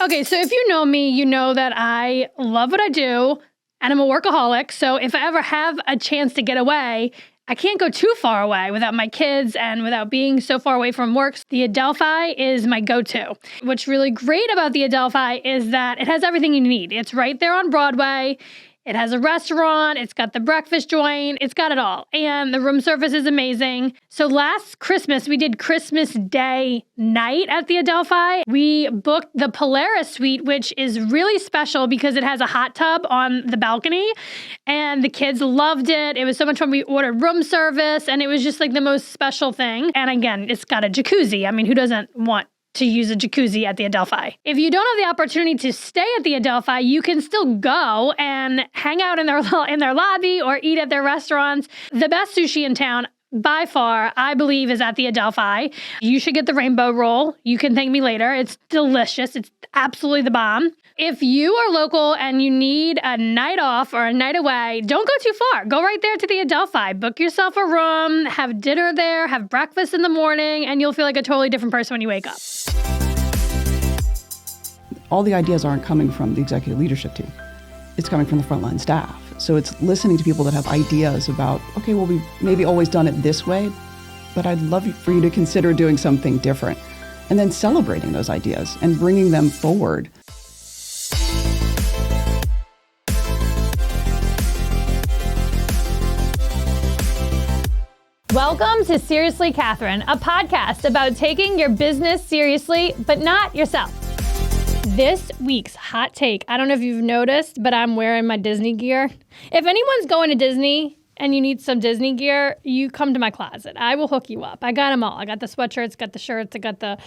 Okay, so if you know me, you know that I love what I do and I'm a workaholic. So if I ever have a chance to get away, I can't go too far away without my kids and without being so far away from work. The Adelphi is my go-to. What's really great about the Adelphi is that it has everything you need. It's right there on Broadway. It has a restaurant, it's got the breakfast joint, it's got it all. And the room service is amazing. So last Christmas, we did Christmas Day night at the Adelphi. We booked the Polaris suite, which is really special because it has a hot tub on the balcony. And the kids loved it. It was so much fun. We ordered room service and it was just like the most special thing. And again, it's got a jacuzzi. I mean, who doesn't want to use a jacuzzi at the Adelphi? If you don't have the opportunity to stay at the Adelphi, you can still go and hang out in their lobby or eat at their restaurants. The best sushi in town, by far, I believe, is at the Adelphi. You should get the rainbow roll. You can thank me later. It's delicious. It's absolutely the bomb. If you are local and you need a night off or a night away, don't go too far. Go right there to the Adelphi. Book yourself a room, have dinner there, have breakfast in the morning, and you'll feel like a totally different person when you wake up. All the ideas aren't coming from the executive leadership team. It's coming from the frontline staff. So it's listening to people that have ideas about, okay, well, we've maybe always done it this way, but I'd love for you to consider doing something different. And then celebrating those ideas and bringing them forward. Welcome to Seriously Catherine, a podcast about taking your business seriously, but not yourself. This week's hot take, I don't know if you've noticed, but I'm wearing my Disney gear. If anyone's going to Disney and you need some Disney gear, you come to my closet. I will hook you up. I got them all. I got the sweatshirts, got the shirts, I got the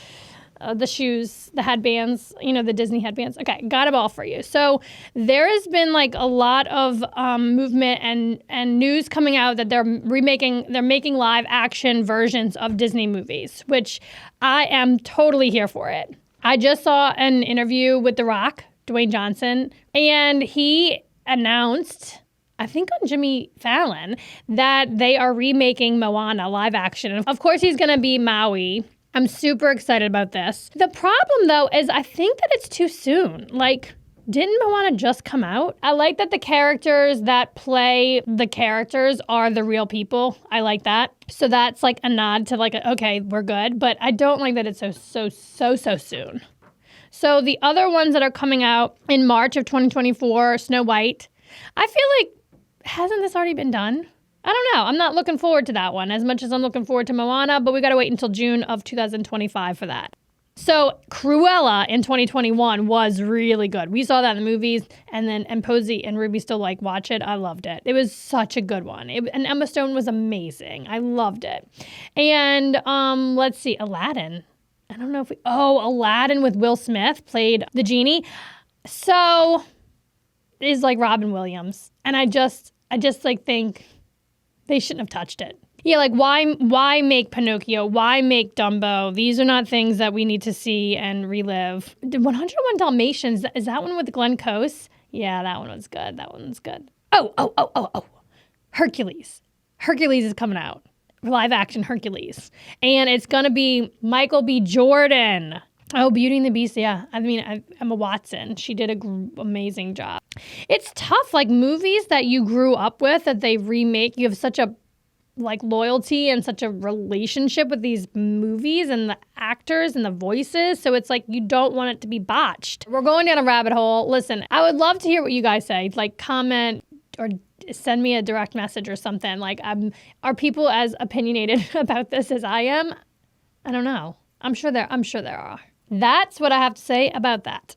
shoes, the headbands, the Disney headbands. Okay, got them all for you. So there has been like a lot of movement and news coming out that they're making live action versions of Disney movies, which I am totally here for it. I just saw an interview with The Rock, Dwayne Johnson, and he announced, I think on Jimmy Fallon, that they are remaking Moana live action. And of course, he's going to be Maui. I'm super excited about this. The problem, though, is I think that it's too soon. Like, didn't Moana just come out? I like that the characters that play the characters are the real people. I like that. So that's like a nod to like, okay, we're good. But I don't like that it's so soon. So the other ones that are coming out in March of 2024, Snow White. I feel like, hasn't this already been done? I don't know. I'm not looking forward to that one as much as I'm looking forward to Moana, but we got to wait until June of 2025 for that. So Cruella in 2021 was really good. We saw that in the movies, and Posey and Ruby still watch it. I loved it. It was such a good one. And Emma Stone was amazing. I loved it. And let's see, Aladdin. I don't know if Aladdin with Will Smith played the genie. So is like Robin Williams, and I just think they shouldn't have touched it. Yeah, like why make Pinocchio? Why make Dumbo? These are not things that we need to see and relive. The 101 Dalmatians, is that one with Glenn Close? Yeah, that one was good. Oh. Hercules. Hercules is coming out. Live action Hercules. And it's going to be Michael B. Jordan. Oh, Beauty and the Beast, yeah. I mean, Emma Watson. She did an amazing job. It's tough, like movies that you grew up with, that they remake. You have such a loyalty and such a relationship with these movies and the actors and the voices. So it's like you don't want it to be botched. We're going down a rabbit hole. Listen, I would love to hear what you guys say. Like comment or send me a direct message or something. Are people as opinionated about this as I am? I don't know. I'm sure there are. That's what I have to say about that.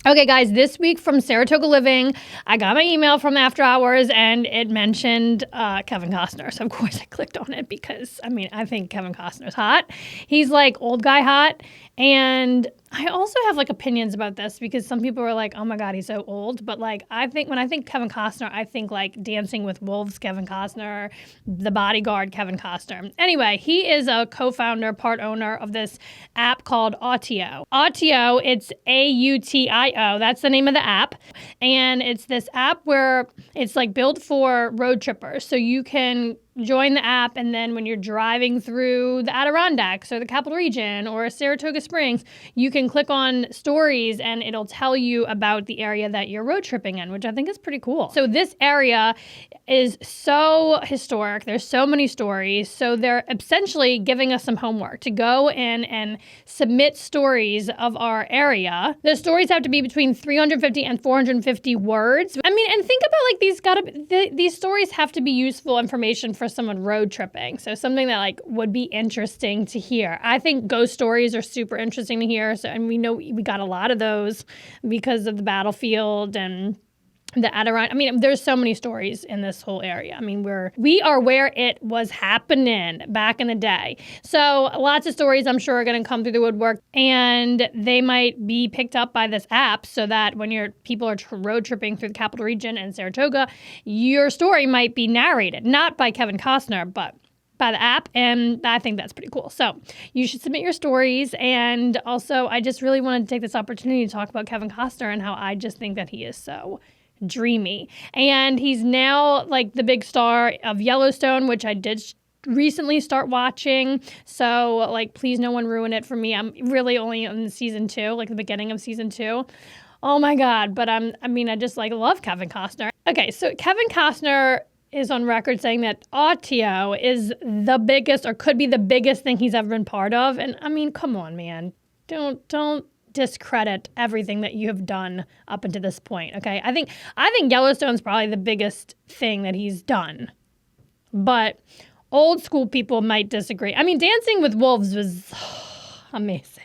Okay, guys, this week from Saratoga Living, I got my email from After Hours, and it mentioned Kevin Costner. So, of course, I clicked on it because, I think Kevin Costner's hot. He's, old guy hot. And I also have, opinions about this because some people are like, oh, my God, he's so old. But, when I think Kevin Costner, I think, Dancing with Wolves Kevin Costner, The Bodyguard Kevin Costner. Anyway, he is a co-founder, part owner of this app called Autio. Autio, it's AUTIO. That's the name of the app. And it's this app where it's, built for road trippers. So you can join the app, and then when you're driving through the Adirondacks or the Capital Region or Saratoga Springs, you can click on stories and it'll tell you about the area that you're road tripping in, which I think is pretty cool. So this area is so historic. There's so many stories. So they're essentially giving us some homework to go in and submit stories of our area. The stories have to be between 350 and 450 words. I mean, and think about like these stories have to be useful information for someone road tripping. So something that like would be interesting to hear. I think ghost stories are super interesting to hear. So, and we know we got a lot of those because of the battlefield and the Adirondack. I mean, there's so many stories in this whole area. I mean, we are where it was happening back in the day. So lots of stories I'm sure are going to come through the woodwork, and they might be picked up by this app so that when people are road tripping through the Capital Region and Saratoga, your story might be narrated, not by Kevin Costner, but by the app, and I think that's pretty cool. So you should submit your stories, and also I just really wanted to take this opportunity to talk about Kevin Costner and how I just think that he is so dreamy. And he's now like the big star of Yellowstone, which I did recently start watching. So like, please no one ruin it for me. I'm really only in season 2, like the beginning of season 2. Oh my God. But I just like love Kevin Costner. Okay. So Kevin Costner is on record saying that audio is the biggest or could be the biggest thing he's ever been part of. And I mean, come on, man. Don't discredit everything that you have done up until this point, okay? I think Yellowstone's probably the biggest thing that he's done. But old school people might disagree. I mean, Dancing with Wolves was amazing.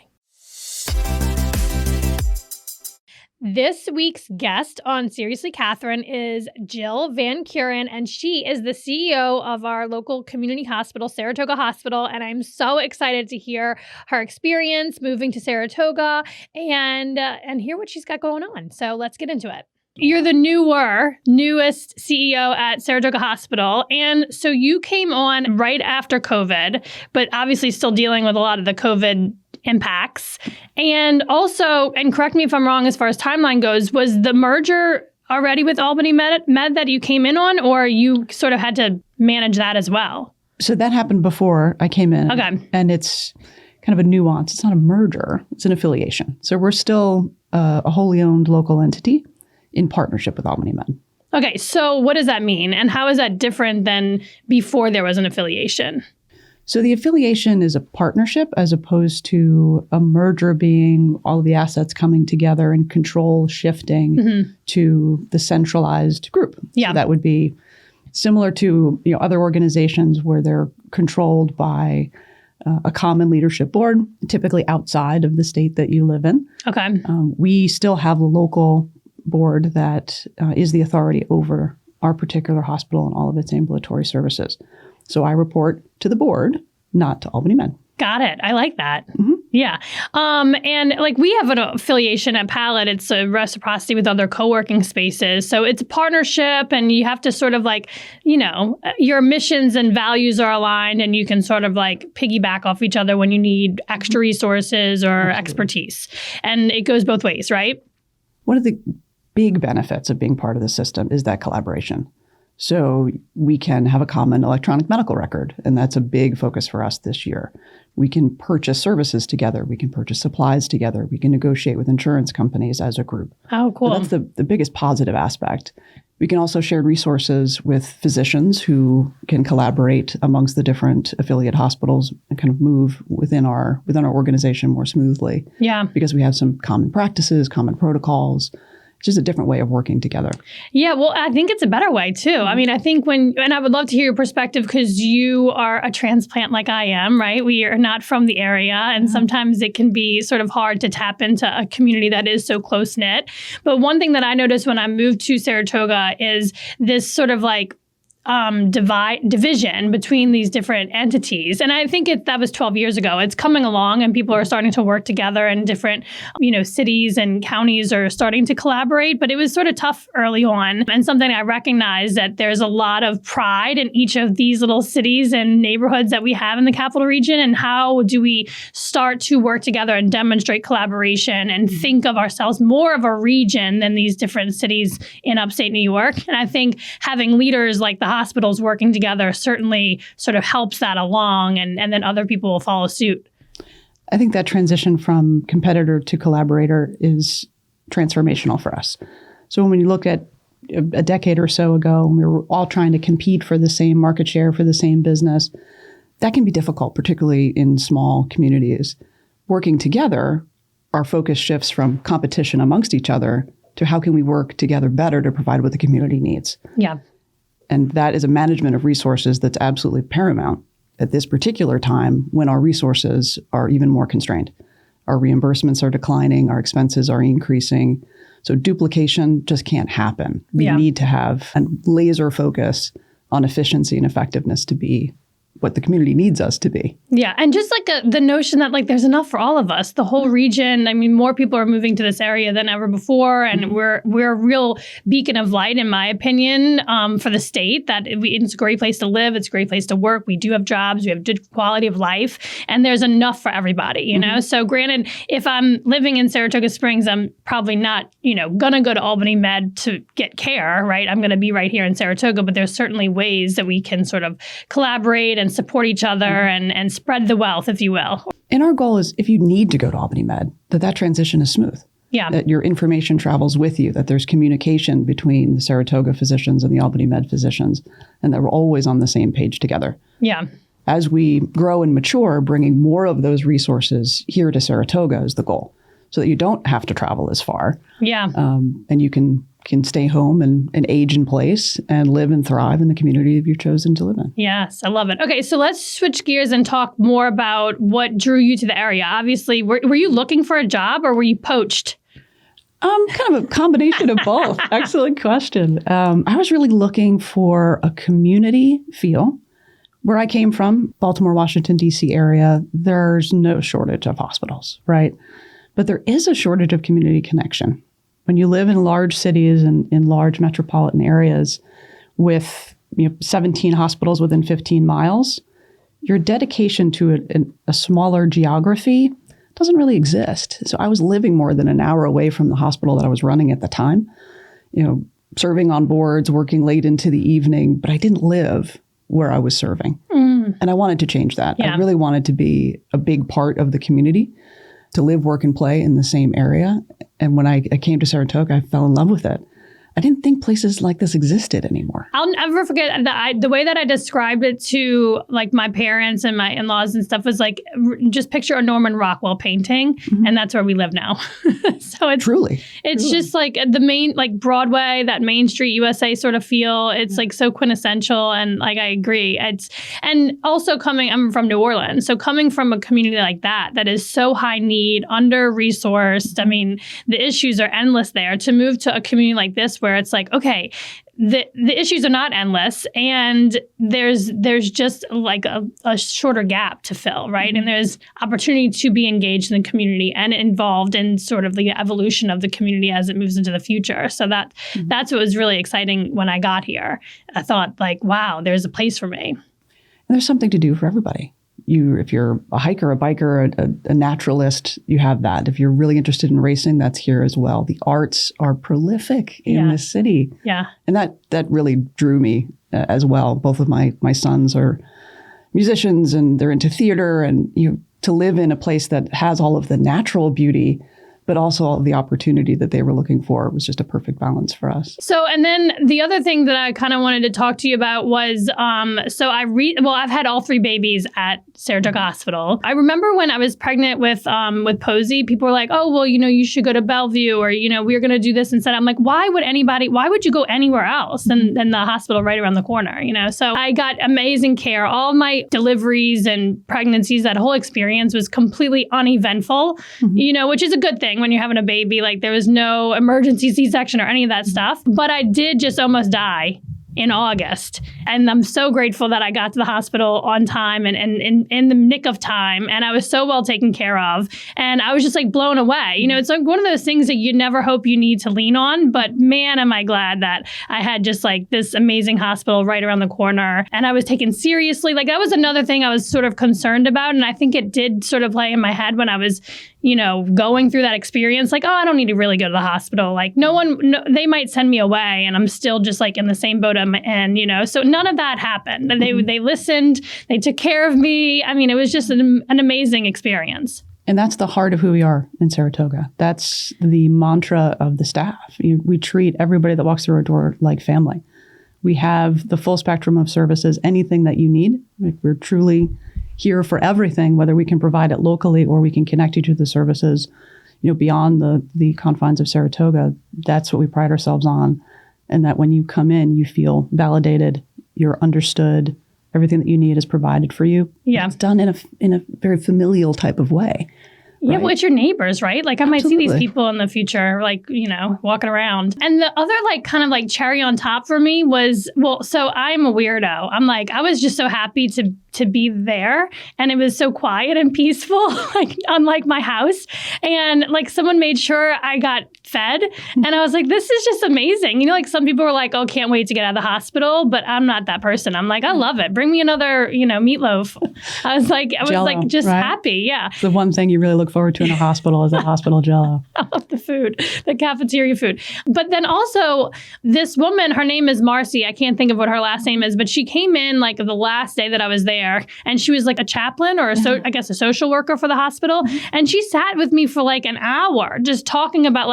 This week's guest on Seriously Catherine is Jill VanKuren, and she is the CEO of our local community hospital, Saratoga Hospital, and I'm so excited to hear her experience moving to Saratoga and hear what she's got going on. So let's get into it. You're the newest CEO at Saratoga Hospital, and so you came on right after COVID, but obviously still dealing with a lot of the COVID impacts. And also, and correct me if I'm wrong as far as timeline goes, was the merger already with Albany Med that you came in on, or you sort of had to manage that as well? So that happened before I came in. Okay. And it's kind of a nuance. It's not a merger. It's an affiliation. So we're still a wholly owned local entity in partnership with Albany Med. Okay. So what does that mean? And how is that different than before there was an affiliation? So the affiliation is a partnership as opposed to a merger being all of the assets coming together and control shifting to the centralized group. Yeah. So that would be similar to other organizations where they're controlled by a common leadership board, typically outside of the state that you live in. Okay. We still have a local board that is the authority over our particular hospital and all of its ambulatory services. So I report to the board, not to Albany Med. Got it. I like that. Mm-hmm. Yeah. And like we have an affiliation at Pallet. It's a reciprocity with other co-working spaces. So it's a partnership, and you have to sort of like, your missions and values are aligned, and you can sort of like piggyback off each other when you need extra resources or expertise. And it goes both ways, right? One of the big benefits of being part of the system is that collaboration. So we can have a common electronic medical record, and that's a big focus for us this year. We can purchase services together. We can purchase supplies together. We can negotiate with insurance companies as a group. Oh, cool. So that's the biggest positive aspect. We can also share resources with physicians who can collaborate amongst the different affiliate hospitals and kind of move within our organization more smoothly. Yeah. Because we have some common practices, common protocols. It's just a different way of working together. Yeah, well, I think it's a better way too. I mean, I think and I would love to hear your perspective because you are a transplant like I am, right? We are not from the area, and sometimes it can be sort of hard to tap into a community that is so close-knit. But one thing that I noticed when I moved to Saratoga is this sort of like division between these different entities. And I think that was 12 years ago. It's coming along, and people are starting to work together, and different, cities and counties are starting to collaborate. But it was sort of tough early on, and something I recognize that there's a lot of pride in each of these little cities and neighborhoods that we have in the Capital Region. And how do we start to work together and demonstrate collaboration and think of ourselves more of a region than these different cities in upstate New York? And I think having leaders like the hospitals working together certainly sort of helps that along, and then other people will follow suit. I think that transition from competitor to collaborator is transformational for us. So when you look at a decade or so ago, we were all trying to compete for the same market share, for the same business. That can be difficult, particularly in small communities. Working together, our focus shifts from competition amongst each other to how can we work together better to provide what the community needs. Yeah. And that is a management of resources that's absolutely paramount at this particular time when our resources are even more constrained. Our reimbursements are declining, our expenses are increasing. So duplication just can't happen. We need to have a laser focus on efficiency and effectiveness to be what the community needs us to be. Yeah. And just like the notion that like there's enough for all of us, the whole region. I mean, more people are moving to this area than ever before. And we're a real beacon of light, in my opinion, for the state, that it's a great place to live. It's a great place to work. We do have jobs. We have good quality of life. And there's enough for everybody, you know? So granted, if I'm living in Saratoga Springs, I'm probably not, going to go to Albany Med to get care, right? I'm going to be right here in Saratoga. But there's certainly ways that we can sort of collaborate and support each other and spread the wealth, if you will. And our goal is, if you need to go to Albany Med, that transition is smooth. Yeah. That your information travels with you, that there's communication between the Saratoga physicians and the Albany Med physicians, and that we're always on the same page together. Yeah. As we grow and mature, bringing more of those resources here to Saratoga is the goal, so that you don't have to travel as far. Yeah. And you can stay home and age in place and live and thrive in the community that you've chosen to live in. Yes, I love it. Okay, so let's switch gears and talk more about what drew you to the area. Obviously, were you looking for a job or were you poached? Kind of a combination of both. Excellent question. I was really looking for a community feel. Where I came from, Baltimore, Washington, D.C. area, there's no shortage of hospitals, right? But there is a shortage of community connection. When you live in large cities and in large metropolitan areas with 17 hospitals within 15 miles, your dedication to a smaller geography doesn't really exist. So I was living more than an hour away from the hospital that I was running at the time, serving on boards, working late into the evening, but I didn't live where I was serving. And I wanted to change that. Yeah. I really wanted to be a big part of the community, to live, work, and play in the same area. And when I came to Saratoga, I fell in love with it. I didn't think places like this existed anymore. I'll never forget the way that I described it to like my parents and my in-laws and stuff was like, just picture a Norman Rockwell painting, and that's where we live now. So it's Truly. Just like the main, like Broadway, that Main Street USA sort of feel. It's like so quintessential, and like I agree. And also I'm from New Orleans, so coming from a community like that is so high need, under-resourced. I mean, the issues are endless there. To move to a community like this where it's like, okay, the issues are not endless, and there's just like a shorter gap to fill, right? And there's opportunity to be engaged in the community and involved in sort of the evolution of the community as it moves into the future. So that's what was really exciting when I got here. I thought like, wow, there's a place for me. And there's something to do for everybody. If you're a hiker, a biker, a naturalist, you have that. If you're really interested in racing, that's here as well. The arts are prolific in this city. Yeah. And that really drew me as well. Both of my sons are musicians and they're into theater, and to live in a place that has all of the natural beauty, but also all of the opportunity that they were looking for was just a perfect balance for us. So, and then the other thing that I kind of wanted to talk to you about was, I've had all 3 babies at Saratoga Hospital. I remember when I was pregnant with Posey, people were like, oh, well, you should go to Bellevue, or, we're going to do this instead. I'm like, why would you go anywhere else than the hospital right around the corner, So I got amazing care. All my deliveries and pregnancies, that whole experience was completely uneventful, which is a good thing. When you're having a baby, like there was no emergency C-section or any of that stuff. But I did just almost die in August. And I'm so grateful that I got to the hospital on time and in the nick of time. And I was so well taken care of. And I was just like blown away. It's like one of those things that you never hope you need to lean on. But man, am I glad that I had just like this amazing hospital right around the corner. And I was taken seriously. Like that was another thing I was sort of concerned about. And I think it did sort of play in my head when I was going through that experience, like, oh, I don't need to really go to the hospital. Like they might send me away and I'm still just like in the same boat them in, so none of that happened. They listened, they took care of me. I mean, it was just an amazing experience. And that's the heart of who we are in Saratoga. That's the mantra of the staff. We treat everybody that walks through our door like family. We have the full spectrum of services, anything that you need. We're truly here for everything, whether we can provide it locally or we can connect you to the services, beyond the confines of Saratoga. That's what we pride ourselves on. And that when you come in, you feel validated, you're understood, everything that you need is provided for you. Yeah. It's done in a very familial type of way. Yeah, right? well, it's your neighbors, right? Like I might see Absolutely. these people in the future, walking around. And the other kind of cherry on top for me was, so I'm a weirdo. I was just so happy to be there. And it was so quiet and peaceful, unlike my house. And someone made sure I got fed. And I was like, this is just amazing. Some people were like, oh, can't wait to get out of the hospital. But I'm not that person. I'm like, I love it. Bring me another, meatloaf. I was Jello, just right? happy. Yeah. It's the one thing you really look forward to in a hospital is a hospital Jello. I love the food, the cafeteria food. But then also this woman, her name is Marcy. I can't think of what her last name is, but she came in the last day that I was there, and she was a chaplain or I guess a social worker for the hospital. And she sat with me for an hour just talking about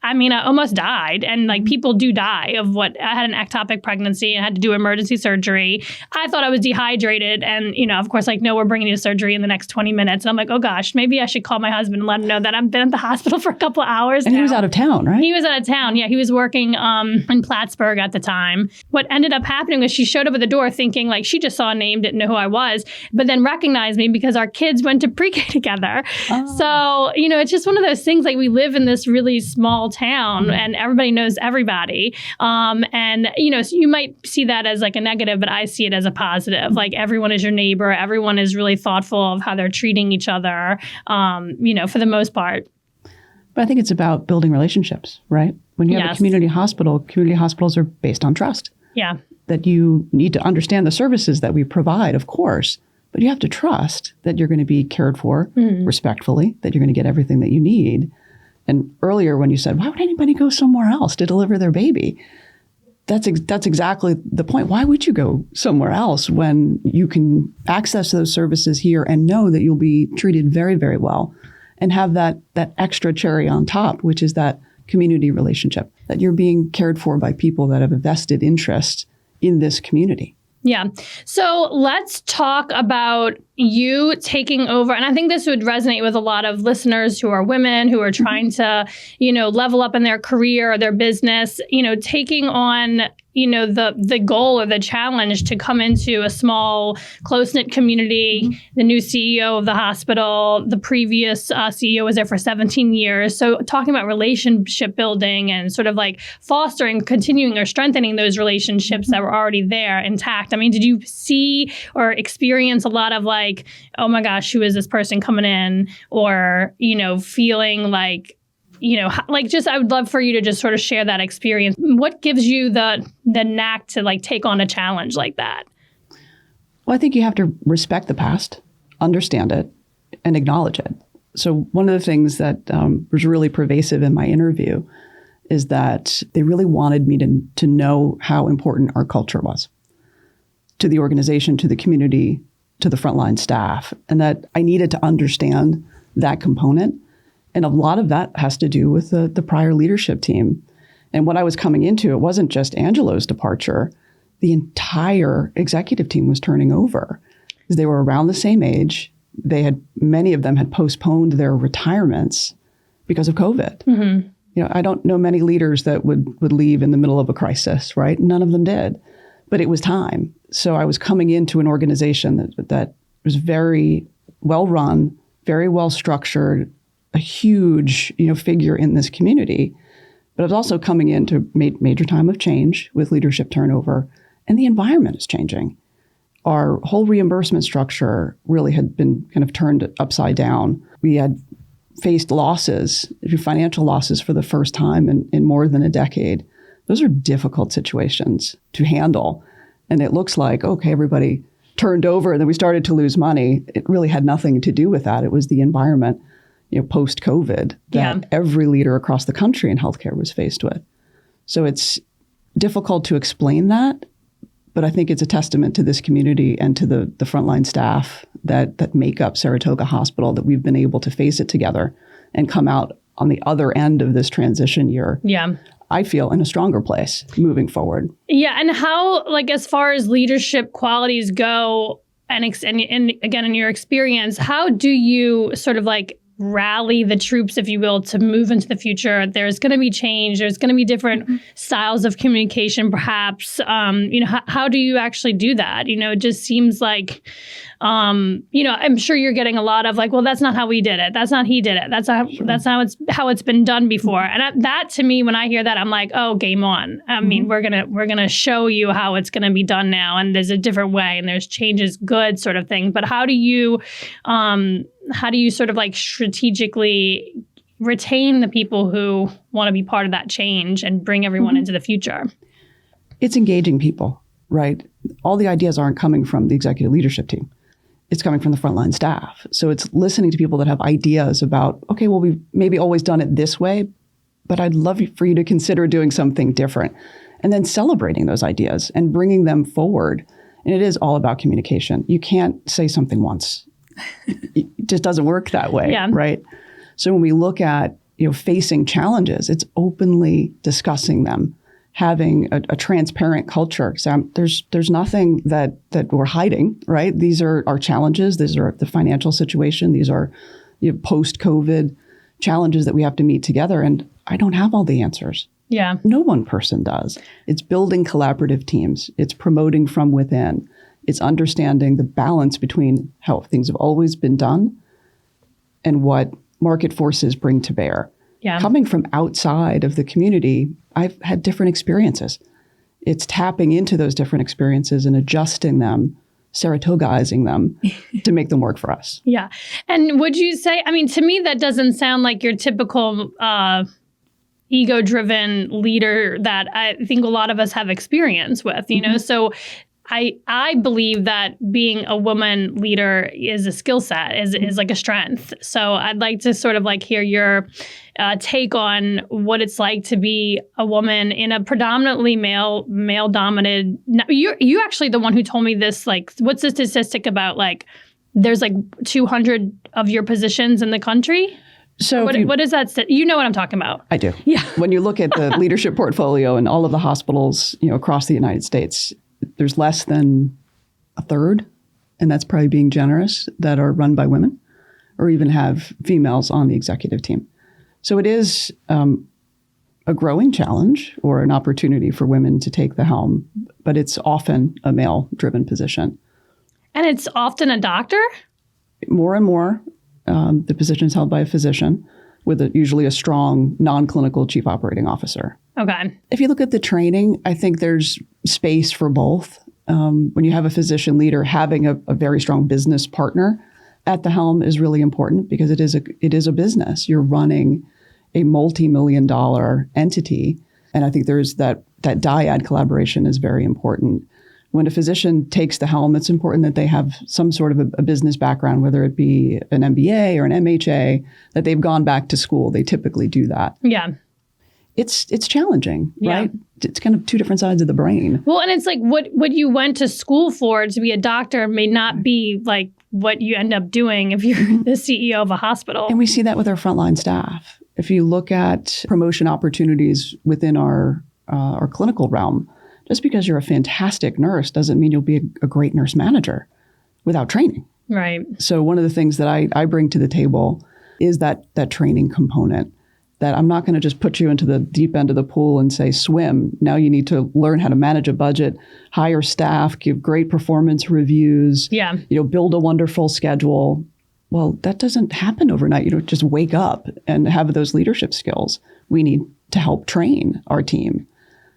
I almost died, and people do die of what I had an ectopic pregnancy and had to do emergency surgery. I thought I was dehydrated, and of course, no, we're bringing you to surgery in the next 20 minutes. And I'm like, oh gosh, maybe I should call my husband and let him know that I've been at the hospital for a couple of hours. And now. he was out of town, right? He was out of town. Yeah, he was working in Plattsburgh at the time. What ended up happening was she showed up at the door thinking she just saw a name, didn't know who I was, but then recognized me because our kids went to pre-K together. Oh. So it's just one of those things. We live in this really small town, and everybody knows everybody. And so you might see that as a negative, but I see it as a positive. Everyone is your neighbor. Everyone is really thoughtful of how they're treating each other, for the most part. But I think it's about building relationships, right? When you have a community hospitals are based on trust. Yeah. That you need to understand the services that we provide, of course, but you have to trust that you're going to be cared for respectfully, that you're going to get everything that you need. And earlier when you said, why would anybody go somewhere else to deliver their baby? That's exactly the point. Why would you go somewhere else when you can access those services here and know that you'll be treated very, very well and have that extra cherry on top, which is that community relationship, that you're being cared for by people that have a vested interest in this community. Yeah. So let's talk about you taking over. And I think this would resonate with a lot of listeners who are women who are trying to, level up in their career or their business, taking on, the goal or the challenge to come into a small, close-knit community. The new CEO of the hospital, the previous CEO was there for 17 years. So talking about relationship building and sort of fostering, continuing or strengthening those relationships that were already there intact. I mean, did you see or experience a lot of oh my gosh, who is this person coming in? Or, feeling just I would love for you to just sort of share that experience. What gives you the knack to take on a challenge like that? Well, I think you have to respect the past, understand it, and acknowledge it. So one of the things that was really pervasive in my interview is that they really wanted me to know how important our culture was to the organization, to the community, to the frontline staff, and that I needed to understand that component. And a lot of that has to do with the prior leadership team. And what I was coming into, it wasn't just Angelo's departure. The entire executive team was turning over. They were around the same age. Many of them had postponed their retirements because of COVID. Mm-hmm. I don't know many leaders that would leave in the middle of a crisis, right? None of them did. But it was time. So I was coming into an organization that was very well run, very well structured, a huge, figure in this community. But I was also coming into major time of change with leadership turnover, and the environment is changing. Our whole reimbursement structure really had been kind of turned upside down. We had faced losses, financial losses for the first time in more than a decade. Those are difficult situations to handle. And it looks like, okay, everybody turned over and then we started to lose money. It really had nothing to do with that. It was the environment, post-COVID that every leader across the country in healthcare was faced with. So it's difficult to explain that, But I think it's a testament to this community and to the frontline staff that make up Saratoga Hospital that we've been able to face it together and come out on the other end of this transition year. Yeah. I feel in a stronger place moving forward. Yeah. And how, like, as far as leadership qualities go, and again, in your experience, how do you sort of like rally the troops, if you will, to move into the future? There's going to be change. There's going to be different styles of communication, perhaps. How do you actually do that? It just seems like, I'm sure you're getting a lot of like, well, that's not how we did it. That's not he did it. That's how it's been done before. And that to me, when I hear that, I'm like, oh, game on. I mean, we're gonna show you how it's gonna be done now, and there's a different way, and there's changes good sort of thing. But how do you sort of like strategically retain the people who want to be part of that change and bring everyone into the future? It's engaging people, right? All the ideas aren't coming from the executive leadership team. It's coming from the frontline staff. So it's listening to people that have ideas about, okay, well, we've maybe always done it this way, but I'd love for you to consider doing something different. And then celebrating those ideas and bringing them forward. And it is all about communication. You can't say something once. It just doesn't work that way, right? So when we look at, facing challenges, it's openly discussing them, having a transparent culture. So there's nothing that we're hiding, right? These are our challenges. These are the financial situation. These are post-COVID challenges that we have to meet together. And I don't have all the answers. Yeah. No one person does. It's building collaborative teams. It's promoting from within. It's understanding the balance between how things have always been done and what market forces bring to bear. Yeah. Coming from outside of the community, I've had different experiences. It's tapping into those different experiences and adjusting them, Saratogaizing them to make them work for us. Yeah. And would you say, I mean, to me, that doesn't sound like your typical ego-driven leader that I think a lot of us have experience with, So I believe that being a woman leader is a skill set, is like a strength. So I'd like to sort of like hear your take on what it's like to be a woman in a predominantly male dominated. You actually the one who told me this. Like, what's the statistic about like there's like 200 of your positions in the country? So what is that? You know what I'm talking about? I do. Yeah. When you look at the leadership portfolio in all of the hospitals, across the United States, there's less than a third, and that's probably being generous, that are run by women or even have females on the executive team. So it is a growing challenge or an opportunity for women to take the helm, but it's often a male-driven position. And it's often a doctor? More and more, the position is held by a physician with usually a strong non-clinical chief operating officer. Okay. If you look at the training, I think there's space for both. When you have a physician leader, having a very strong business partner at the helm is really important because it is a business. You're running a multi-million-dollar entity, and I think there's that dyad collaboration is very important. When a physician takes the helm, it's important that they have some sort of a business background, whether it be an MBA or an MHA, that they've gone back to school. They typically do that. Yeah. It's challenging, right? It's kind of two different sides of the brain. Well, and it's like what you went to school for to be a doctor may not be like what you end up doing if you're the CEO of a hospital. And we see that with our frontline staff. If you look at promotion opportunities within our clinical realm, just because you're a fantastic nurse doesn't mean you'll be a great nurse manager without training. Right. So one of the things that I bring to the table is that training component, that I'm not going to just put you into the deep end of the pool and say, swim. Now you need to learn how to manage a budget, hire staff, give great performance reviews, build a wonderful schedule. Well, that doesn't happen overnight. You don't just wake up and have those leadership skills. We need to help train our team.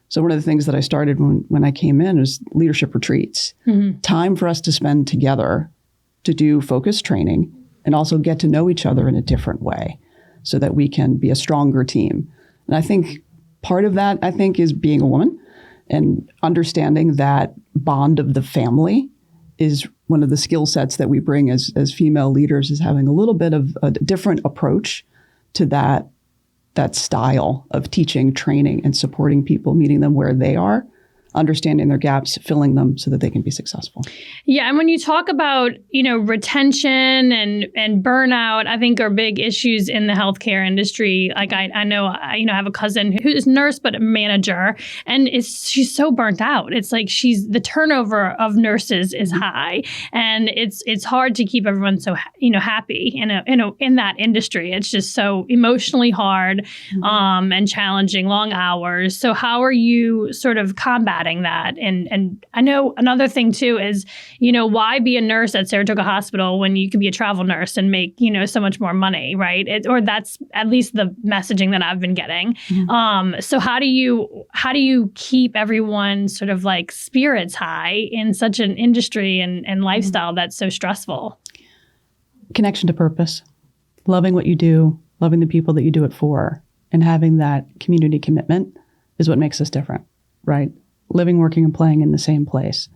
So one of the things that I started when I came in is leadership retreats. Mm-hmm. Time for us to spend together to do focused training and also get to know each other in a different way so that we can be a stronger team. And I think part of that, is being a woman and understanding that bond of the family is one of the skill sets that we bring as female leaders, is having a little bit of a different approach to that style of teaching, training, and supporting people, meeting them where they are, understanding their gaps, filling them so that they can be successful. Yeah, and when you talk about, retention and burnout, I think are big issues in the healthcare industry. Like I know, I have a cousin who's a nurse but a manager, and she's so burnt out. It's like the turnover of nurses is high, and it's hard to keep everyone so happy in that industry. It's just so emotionally hard and challenging, long hours. So how are you sort of combating that? And I know another thing too is, why be a nurse at Saratoga Hospital when you could be a travel nurse and make, so much more money, right? Or that's at least the messaging that I've been getting. So how do you keep everyone sort of like spirits high in such an industry and lifestyle that's so stressful? Connection to purpose, loving what you do, loving the people that you do it for, and having that community commitment is what makes us different, right? Living, working, and playing in the same place.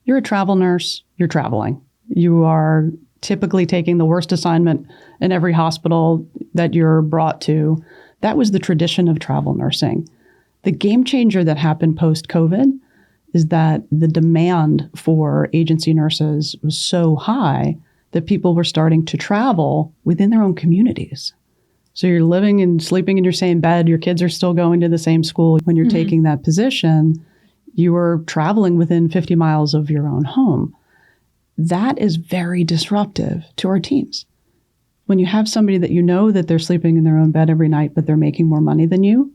You're a travel nurse, you're traveling. You are typically taking the worst assignment in every hospital that you're brought to. That was the tradition of travel nursing. The game changer that happened post-COVID is that the demand for agency nurses was so high that people were starting to travel within their own communities. So you're living and sleeping in your same bed, your kids are still going to the same school. When you're taking that position, you are traveling within 50 miles of your own home. That is very disruptive to our teams. When you have somebody that that they're sleeping in their own bed every night, but they're making more money than you,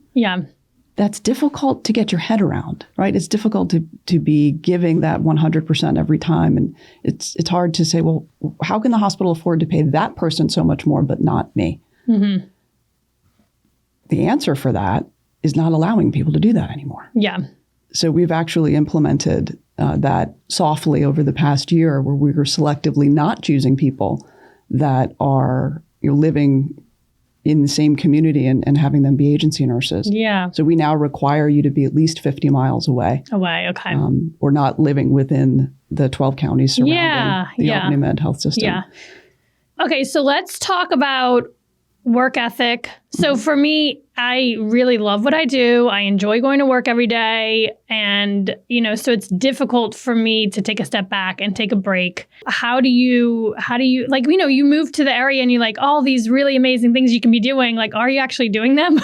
that's difficult to get your head around, right? It's difficult to be giving that 100% every time. And it's hard to say, well, how can the hospital afford to pay that person so much more, but not me? The answer for that is not allowing people to do that anymore. Yeah. So we've actually implemented that softly over the past year, where we were selectively not choosing people that are living in the same community and having them be agency nurses. Yeah. So we now require you to be at least 50 miles away. Okay. Or not living within the 12 counties surrounding the Albany Med Health System. Yeah. Okay, so let's talk about work ethic. So for me, I really love what I do. I enjoy going to work every day. And, so it's difficult for me to take a step back and take a break. How do you like, you move to the area and you're like, all these really amazing things you can be doing. Like, are you actually doing them?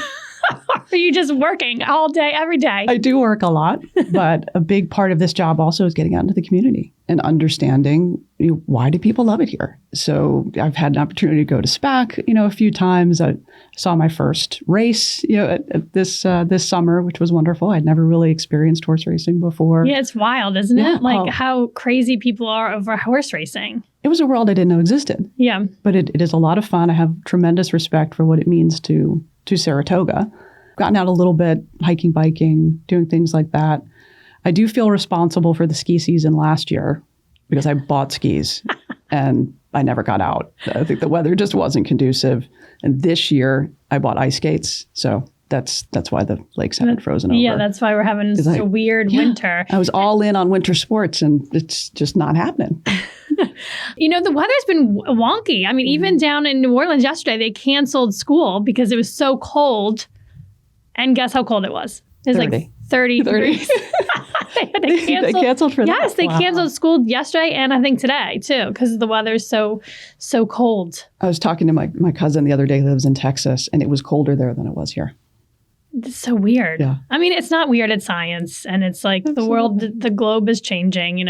Or are you just working all day, every day? I do work a lot, but a big part of this job also is getting out into the community and understanding why do people love it here. So I've had an opportunity to go to SPAC, a few times. I saw my first race, at this summer, which was wonderful. I'd never really experienced horse racing before. Yeah, it's wild, isn't it? Like how crazy people are over horse racing. It was a world I didn't know existed. Yeah. But it is a lot of fun. I have tremendous respect for what it means to Saratoga. Gotten out a little bit, hiking, biking, doing things like that. I do feel responsible for the ski season last year because I bought skis and I never got out. I think the weather just wasn't conducive. And this year I bought ice skates. So that's why the lakes haven't frozen over. Yeah, that's why we're having such a weird winter. I was all in on winter sports and it's just not happening. The weather's been wonky. I mean, even down in New Orleans yesterday, they canceled school because it was so cold. And guess how cold it was? It was 30. like 30 degrees. They canceled for that? Yes, they canceled school yesterday and I think today too, because the weather's so cold. I was talking to my cousin the other day who lives in Texas, and it was colder there than it was here. It's so weird. Yeah. I mean, it's not weird. It's science. And it's like the world, the globe is changing,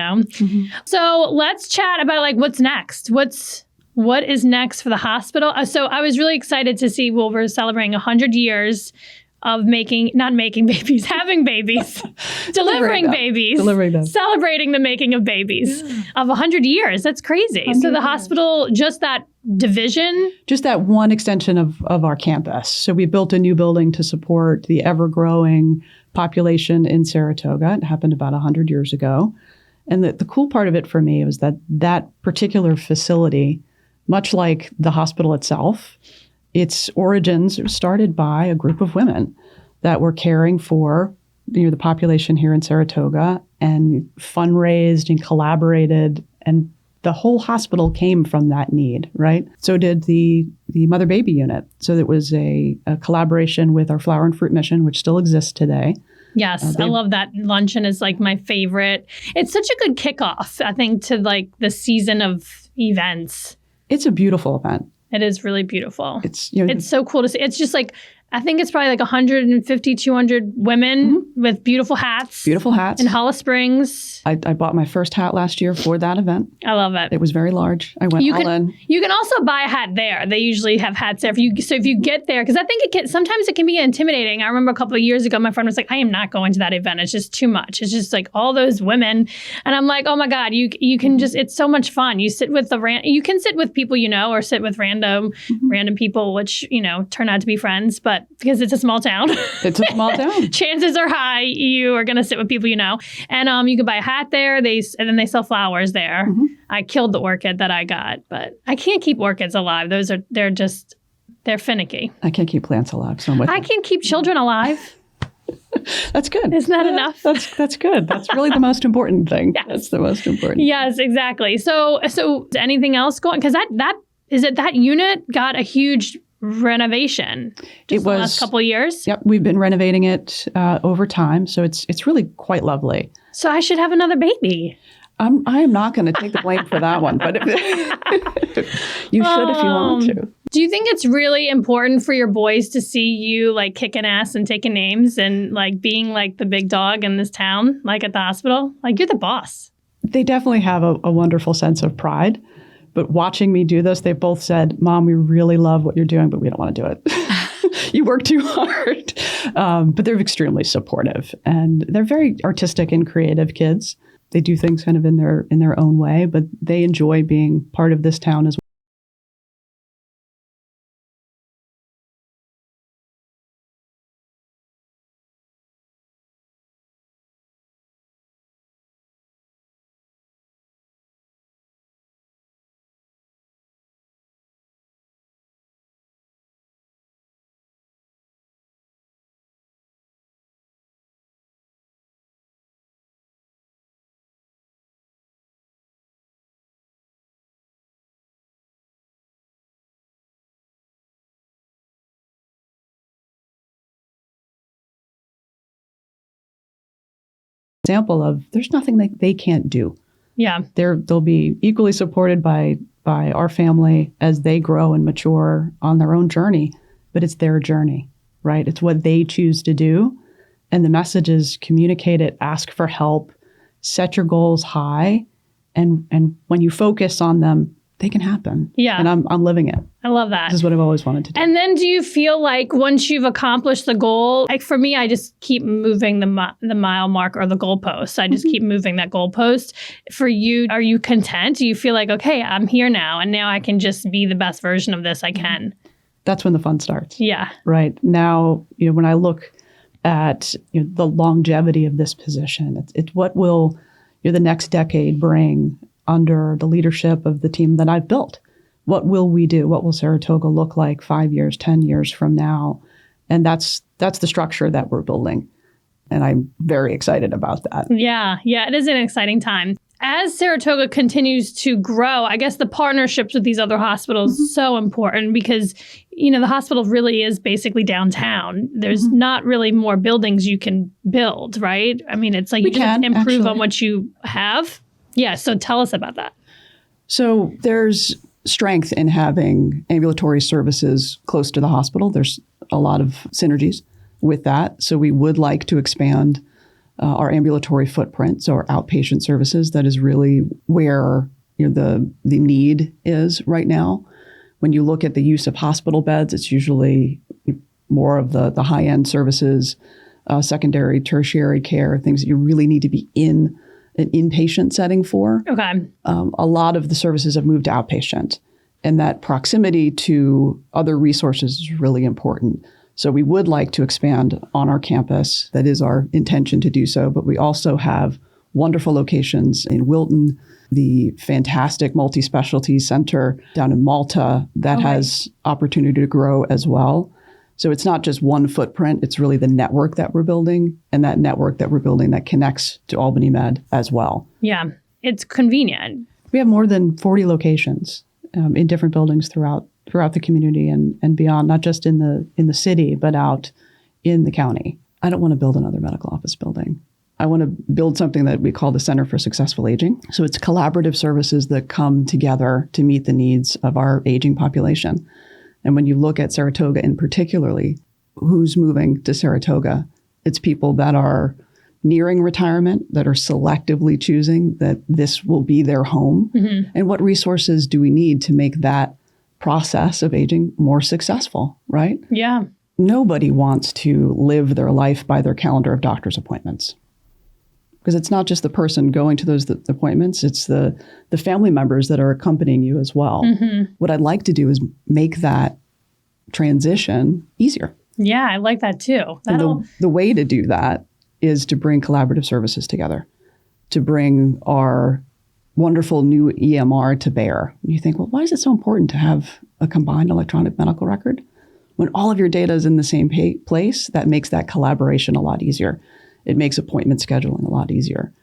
So let's chat about like what's next. What is next for the hospital? So I was really excited to see, we're celebrating 100 years of having babies, delivering babies, celebrating the making of babies of 100 years. That's crazy. So the hospital, just that division? Just that one extension of our campus. So we built a new building to support the ever-growing population in Saratoga. It happened about 100 years ago. And the cool part of it for me was that particular facility, much like the hospital itself, its origins started by a group of women that were caring for the population here in Saratoga and fundraised and collaborated, and the whole hospital came from that need, right? So did the mother-baby unit. So it was a collaboration with our Flower and Fruit mission, which still exists today, Yes, I love that. Luncheon is like my favorite. It's such a good kickoff, I think, to like the season of events. It's a beautiful event. It is really beautiful. It's so cool to see. It's just like, I think it's probably like 150, 200 women with beautiful hats. Beautiful hats. In Hollis Springs. I bought my first hat last year for that event. I love it. It was very large. I went all in. You can also buy a hat there. They usually have hats there. So if you get there, because I think sometimes it can be intimidating. I remember a couple of years ago, my friend was like, I am not going to that event. It's just too much. It's just like all those women. And I'm like, oh my God, you can just, it's so much fun. You sit with you can sit with people you know, or sit with random people, which, turn out to be friends. But because it's a small town. It's a small town. Chances are high you are going to sit with people you know. And you can buy a hat there. And then they sell flowers there. I killed the orchid that I got, but I can't keep orchids alive. They're finicky. I can't keep plants alive. So I can keep children alive. That's good. Isn't that enough? That's good. That's really the most important thing. Yes. That's the most important. Yes, exactly. So anything else going? Because that unit got a huge renovation just the last couple of years. Yep, we've been renovating it over time, so it's really quite lovely. So I should have another baby. I am not going to take the blame for that one, but you should if you want to. Do you think it's really important for your boys to see you like kicking ass and taking names and like being like the big dog in this town, like at the hospital? Like you're the boss. They definitely have a wonderful sense of pride. But watching me do this, they've both said, Mom, we really love what you're doing, but we don't want to do it. You work too hard. But they're extremely supportive. And they're very artistic and creative kids. They do things kind of in their own way, but they enjoy being part of this town as well. Example of there's nothing that they can't do. Yeah. They'll be equally supported by our family as they grow and mature on their own journey, but it's their journey, right? It's what they choose to do. And the message is communicate it, ask for help, set your goals high. And when you focus on them, they can happen. Yeah. And I'm living it. I love that. This is what I've always wanted to do. And then do you feel like once you've accomplished the goal, like for me, I just keep moving the mile mark or the goalpost. I just keep moving that goalpost. For you, are you content? Do you feel like, okay, I'm here now and now I can just be the best version of this I can? That's when the fun starts. Yeah. Right. Now, when I look at the longevity of this position, it's what will the next decade bring under the leadership of the team that I've built. What will we do? What will Saratoga look like 5 years, 10 years from now? And that's the structure that we're building. And I'm very excited about that. Yeah, it is an exciting time. As Saratoga continues to grow, I guess the partnerships with these other hospitals is so important because, the hospital really is basically downtown. There's not really more buildings you can build, right? I mean, it's like you just improve on what you have. Yeah, so tell us about that. So there's strength in having ambulatory services close to the hospital. There's a lot of synergies with that. So we would like to expand our ambulatory footprint, so our outpatient services. That is really where the need is right now. When you look at the use of hospital beds, it's usually more of the high-end services, secondary, tertiary care, things that you really need to be in an inpatient setting for. Okay. A lot of the services have moved to outpatient, and that proximity to other resources is really important. So we would like to expand on our campus. That is our intention to do so. But we also have wonderful locations in Wilton, the fantastic multi-specialty center down in Malta that has opportunity to grow as well. So it's not just one footprint, it's really the network that we're building, and that network that we're building that connects to Albany Med as well. Yeah, it's convenient. We have more than 40 locations in different buildings throughout the community and beyond, not just in the city, but out in the county. I don't want to build another medical office building. I want to build something that we call the Center for Successful Aging. So it's collaborative services that come together to meet the needs of our aging population. And when you look at Saratoga in particularly, who's moving to Saratoga? It's people that are nearing retirement, that are selectively choosing that this will be their home. Mm-hmm. And what resources do we need to make that process of aging more successful, right? Yeah. Nobody wants to live their life by their calendar of doctor's appointments. Because it's not just the person going to those appointments, it's the family members that are accompanying you as well. Mm-hmm. What I'd like to do is make that transition easier. Yeah, I like that too. The way to do that is to bring collaborative services together, to bring our wonderful new EMR to bear. And you think, well, why is it so important to have a combined electronic medical record? When all of your data is in the same place, that makes that collaboration a lot easier. It makes appointment scheduling a lot easier.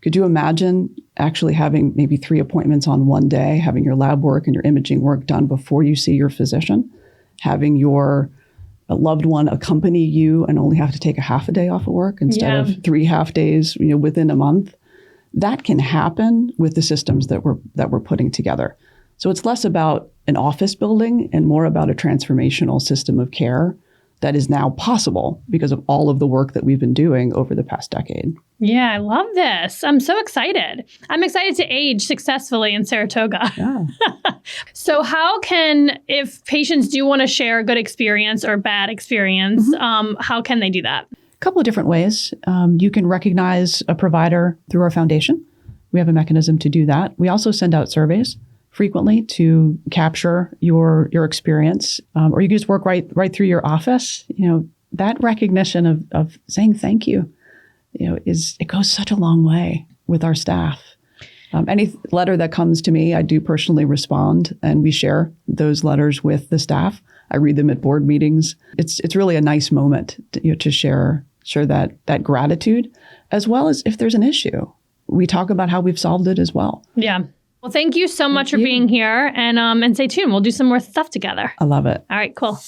Could you imagine actually having maybe 3 appointments on one day, having your lab work and your imaging work done before you see your physician, having your loved one accompany you and only have to take a half a day off of work instead of 3 half days, within a month? That can happen with the systems that we're putting together. So it's less about an office building and more about a transformational system of care that is now possible because of all of the work that we've been doing over the past decade. Yeah, I love this. I'm so excited. I'm excited to age successfully in Saratoga. Yeah. So how can, if patients do want to share a good experience or bad experience, how can they do that? A couple of different ways. You can recognize a provider through our foundation. We have a mechanism to do that. We also send out surveys frequently to capture your experience, or you can just work right through your office. That recognition of saying thank you, it goes such a long way with our staff. Any letter that comes to me, I do personally respond, and we share those letters with the staff. I read them at board meetings. It's really a nice moment to share that gratitude, as well as if there's an issue, we talk about how we've solved it as well. Yeah. Well, thank you so much for being here, and stay tuned. We'll do some more stuff together. I love it. All right, cool.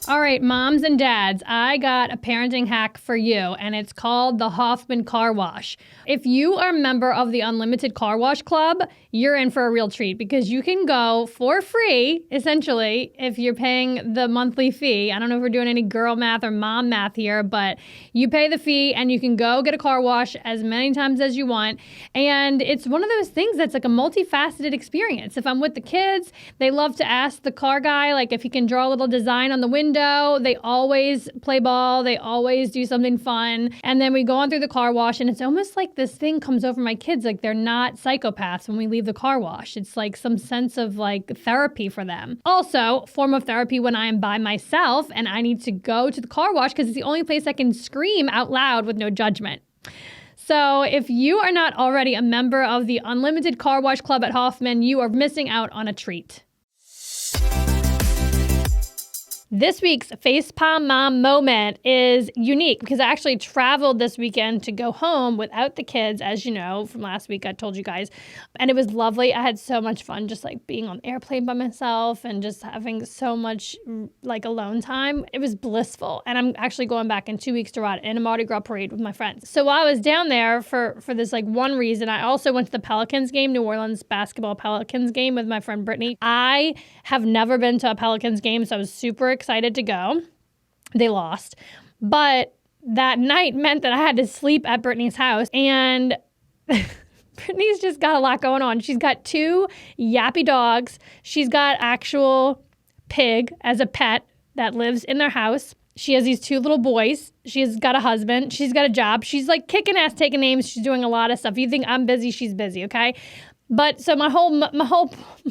All right, moms and dads, I got a parenting hack for you, and it's called the Hoffman Car Wash. If you are a member of the Unlimited Car Wash Club, you're in for a real treat because you can go for free, essentially, if you're paying the monthly fee. I don't know if we're doing any girl math or mom math here, but you pay the fee and you can go get a car wash as many times as you want. And it's one of those things that's like a multifaceted experience. If I'm with the kids, they love to ask the car guy, like if he can draw a little design on the window. They always play ball. They always do something fun. And then we go on through the car wash, and it's almost like this thing comes over my kids, like they're not psychopaths when we leave the car wash. It's like some sense of like therapy for them. Also, form of therapy when I am by myself and I need to go to the car wash because it's the only place I can scream out loud with no judgment. So if you are not already a member of the Unlimited Car Wash Club at Hoffman, you are missing out on a treat. This week's Facepalm Mom moment is unique because I actually traveled this weekend to go home without the kids, as you know, from last week I told you guys. And it was lovely. I had so much fun just like being on the airplane by myself and just having so much like alone time. It was blissful. And I'm actually going back in 2 weeks to ride in a Mardi Gras parade with my friends. So while I was down there for this like one reason, I also went to the Pelicans game, New Orleans basketball Pelicans game with my friend Brittany. I have never been to a Pelicans game, so I was super excited to go. They lost. But that night meant that I had to sleep at Brittany's house, and Brittany's just got a lot going on. She's got 2 yappy dogs. She's got actual pig as a pet that lives in their house. She has these 2 little boys. She's got a husband. She's got a job. She's like kicking ass, taking names. She's doing a lot of stuff. You think I'm busy, she's busy, okay? But so my whole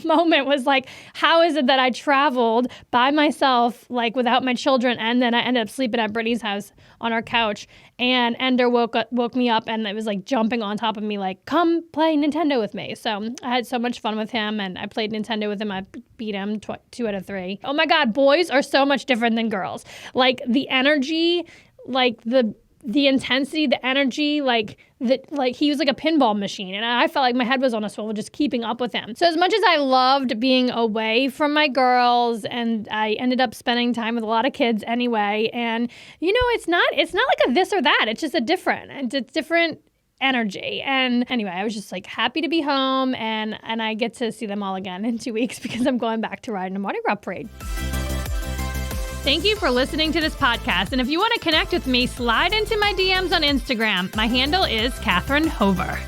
moment was like, how is it that I traveled by myself, like without my children, and then I ended up sleeping at Brittany's house on our couch, and Ender woke me up, and it was like jumping on top of me, like, come play Nintendo with me. So I had so much fun with him, and I played Nintendo with him. I beat him 2 out of 3. Oh my God, boys are so much different than girls. Like the energy, like the the intensity, the energy, like he was like a pinball machine. And I felt like my head was on a swivel just keeping up with him. So as much as I loved being away from my girls, and I ended up spending time with a lot of kids anyway, and it's not like a this or that. It's just a different energy. And anyway, I was just like happy to be home, and I get to see them all again in 2 weeks because I'm going back to riding a Mardi Gras parade. Thank you for listening to this podcast. And if you want to connect with me, slide into my DMs on Instagram. My handle is Catherine Hover.